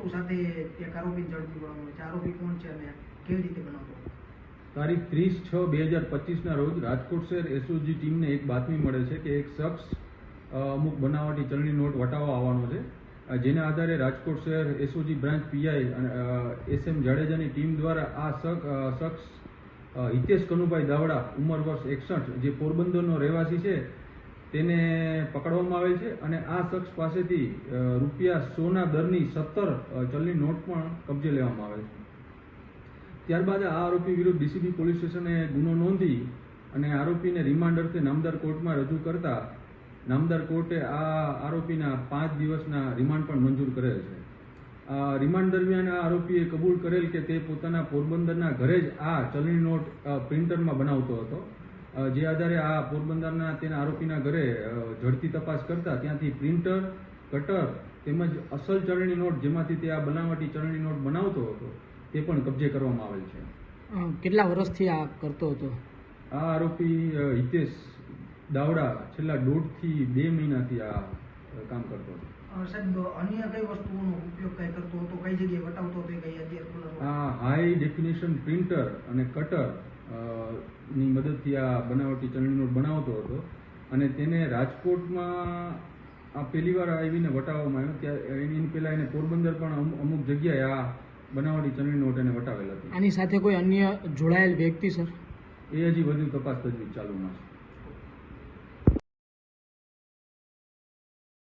હેતુ સાથે એક આરોપી ઝડપી પાડવામાં આવે છે? આરોપી કોણ છે અને કેવી રીતે બનાવતો? તારીખ 30/6/2025 રોજ રાજકોટ શહેર એસઓજી ટીમને એક બાતમી મળે છે કે એક શખ્સ અમુક બનાવટી ચલણી નોટ વટાવવા આવવાનો છે, જેના આધારે રાજકોટ શહેર એસઓજી બ્રાન્ચ પીઆઈ અને SM જાડેજાની ટીમ દ્વારા આ શખ્સ હિતેશ કનુભાઈ દાવડા ઉંમર વર્ષ 61 જે પોરબંદરનો રહેવાસી છે તેને પકડવામાં આવેલ છે અને આ શખ્સ પાસેથી ₹100 દરની 17 ચલણી નોટ પણ કબજે લેવામાં આવેલ છે. ત્યારબાદ આ આરોપી વિરુદ્ધ ડીસીબી પોલીસ સ્ટેશને ગુનો નોંધી અને આરોપીને રિમાન્ડ અર્થે નામદાર કોર્ટમાં રજૂ કરતા નામદાર કોર્ટે આ આરોપીના 5 દિવસના રિમાન્ડ પણ મંજૂર કરેલ છે. રિમાન્ડ દરમિયાન આ આરોપીએ કબૂલ કરેલ કે તે પોતાના પોરબંદરના ઘરે જ આ ચલણી નોટ પ્રિન્ટરમાં બનાવતો હતો, જે આધારે આ પોરબંદરના તેના આરોપીના ઘરે ઝડપી તપાસ કરતા ત્યાંથી પ્રિન્ટર, કટર તેમજ અસલ ચલણી નોટ જેમાંથી તે આ બનાવટી ચલણી નોટ બનાવતો હતો તે પણ કબજે કરવામાં આવેલ છે. કેટલા વર્ષથી આ કરતો હતો? આ આરોપી હિતેશ દાવડા છેલ્લા 1.5 થી 2 મહિનાથી આ કામ કરતો હતો. સાહેબ, અન્ય કઈ વસ્તુઓનો ઉપયોગ કઈ કરતો હતો? કઈ જગ્યાએ વટાવતો હતો? કઈ અત્યારે આ હાઈ ડેફિનેશન પ્રિન્ટર અને કટર ની મદદથી આ બનાવટી ચલણી નોટ બનાવતો હતો અને તેને રાજકોટમાં આ પહેલી વાર આવીને વટાવવામાં આવ્યો. ત્યાં એની પહેલા એને પોરબંદર પણ અમુક જગ્યાએ આ બનાવટી ચલણી નોટ એને વટાવેલ હતી. આની સાથે કોઈ અન્ય જોડાયેલ વ્યક્તિ સર? એ હજી વધુ તપાસ તજવીજ ચાલુમાં છે.